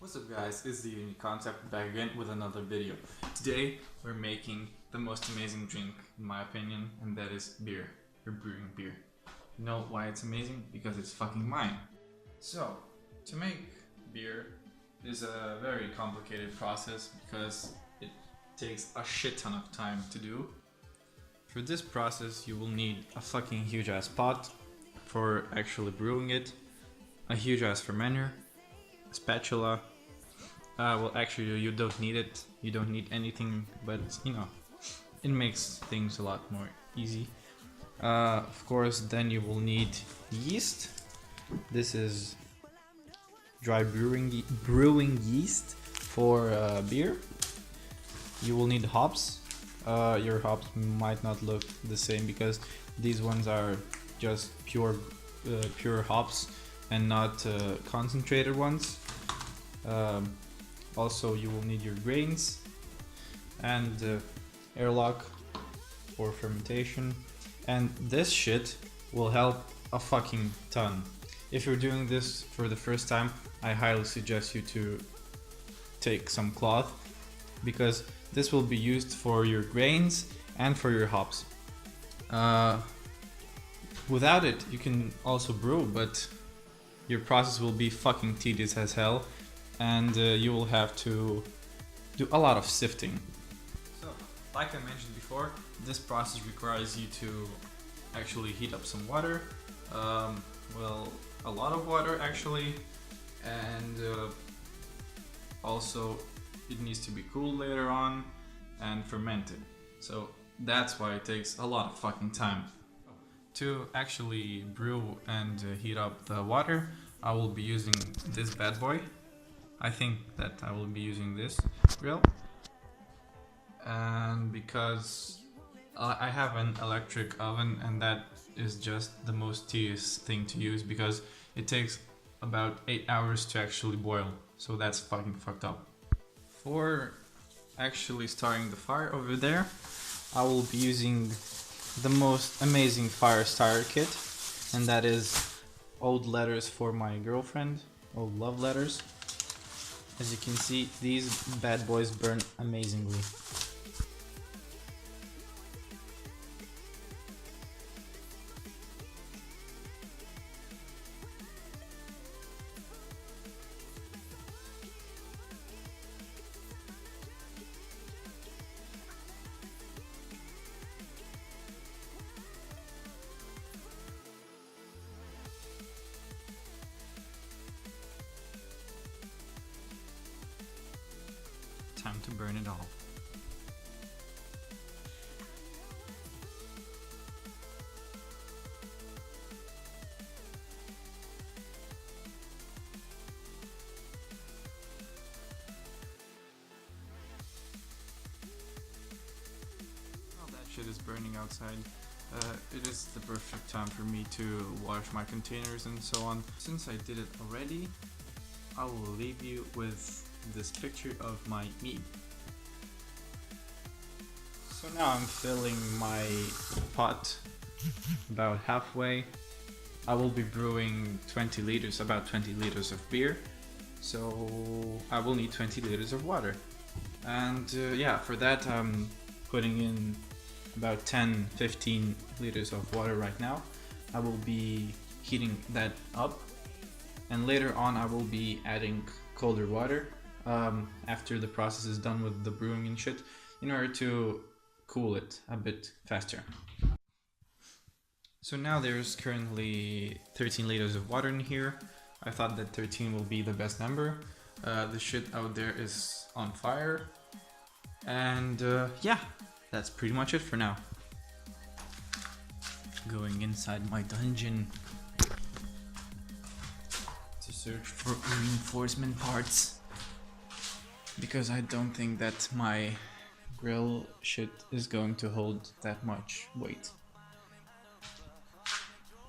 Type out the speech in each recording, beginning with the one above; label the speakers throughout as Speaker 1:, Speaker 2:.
Speaker 1: What's up guys, it's the Unique Concept back again with another video. Today we're making the most amazing drink in my opinion, and that is beer. We're brewing beer. You know why it's amazing? Because it's fucking mine. So, to make beer is a very complicated process because it takes a shit ton of time to do. For this process you will need a fucking huge ass pot for actually brewing it, a huge ass fermenter, a spatula. Well, actually, you don't need it. You don't need anything, but you know, it makes things a lot more easy. Of course, then you will need yeast. This is dry brewing yeast for beer. You will need hops. Your hops might not look the same because these ones are just pure hops and not concentrated ones. Also, you will need your grains and airlock for fermentation, and this shit will help a fucking ton. If you're doing this for the first time, I highly suggest you to take some cloth because this will be used for your grains and for your hops. Without it, you can also brew, but your process will be fucking tedious as hell, and you will have to do a lot of sifting. So, like I mentioned before, this process requires you to actually heat up some water, well, a lot of water actually, and also it needs to be cooled later on and fermented. So that's why it takes a lot of fucking time. To actually brew and heat up the water, I will be using this bad boy. I think that I will be using this grill, and because I have an electric oven, and that is just the most tedious thing to use because it takes about 8 hours to actually boil, so that's fucking fucked up. For actually starting the fire over there, I will be using the most amazing fire starter kit, and that is old letters for my girlfriend, old love letters. As you can see, these bad boys burn amazingly. Time to burn it all. While that shit is burning outside, it is the perfect time for me to wash my containers and so on. Since I did it already, I will leave you with this picture of my meat. So now I'm filling my pot about halfway. I will be brewing about 20 liters of beer, so I will need 20 liters of water. And yeah, for that I'm putting in about 10-15 liters of water right now. I will be heating that up, and later on I will be adding colder water after the process is done with the brewing and shit, in order to cool it a bit faster. So now there's currently 13 liters of water in here. I thought that 13 will be the best number. The shit out there is on fire, and yeah, that's pretty much it for now. Going inside my dungeon to search for reinforcement parts, because I don't think that my grill shit is going to hold that much weight.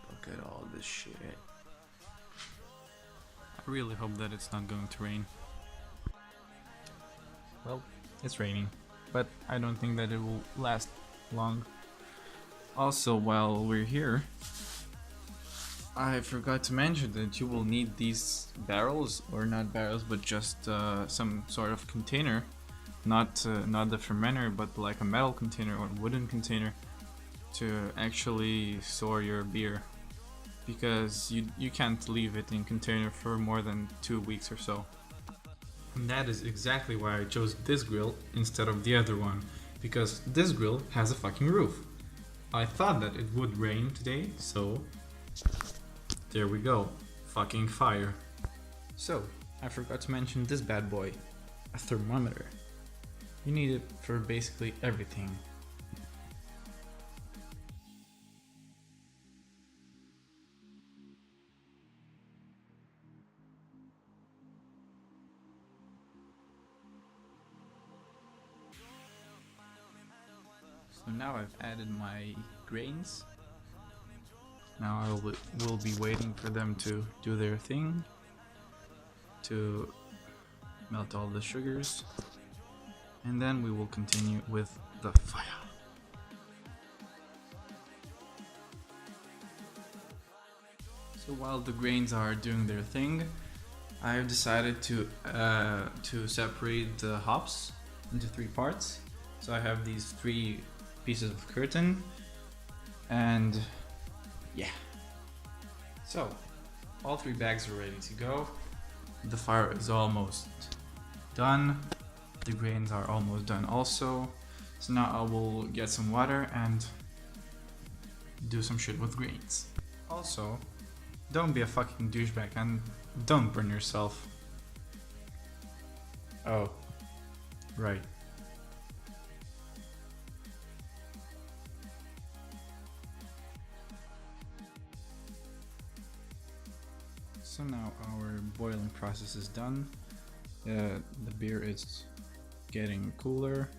Speaker 1: Look at all this shit. I really hope that it's not going to rain. Well, it's raining, but I don't think that it will last long. Also, while we're here, I forgot to mention that you will need these barrels, or not barrels, but just some sort of container, not the fermenter, but like a metal container or wooden container to actually store your beer, because you can't leave it in container for more than 2 weeks or so. And that is exactly why I chose this grill instead of the other one, because this grill has a fucking roof. I thought that it would rain today, so there we go. Fucking fire. So, I forgot to mention this bad boy, a thermometer. You need it for basically everything. So now I've added my grains. Now I will be waiting for them to do their thing, to melt all the sugars, and then we will continue with the fire. So while the grains are doing their thing, I've decided to separate the hops into 3 parts. So I have these 3 pieces of curtain, and yeah. So all 3 bags are ready to go. The fire is almost done. The grains are almost done also. So now I will get some water and do some shit with grains. Also, don't be a fucking douchebag and don't burn yourself. Oh, right. So now our boiling process is done. The beer is getting cooler,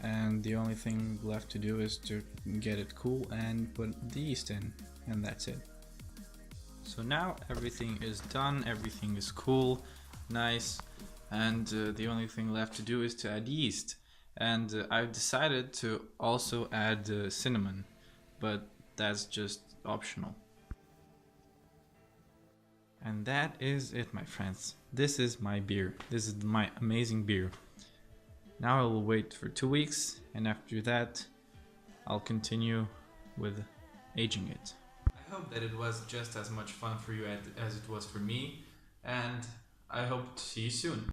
Speaker 1: and the only thing left to do is to get it cool and put the yeast in, and that's it. So now everything is done, everything is cool, nice, and the only thing left to do is to add yeast. And I've decided to also add cinnamon, but that's just optional. And that is it, my friends. This is my beer. This is my amazing beer. Now I will wait for 2 weeks, and after that I'll continue with aging it. I hope that it was just as much fun for you as it was for me, and I hope to see you soon.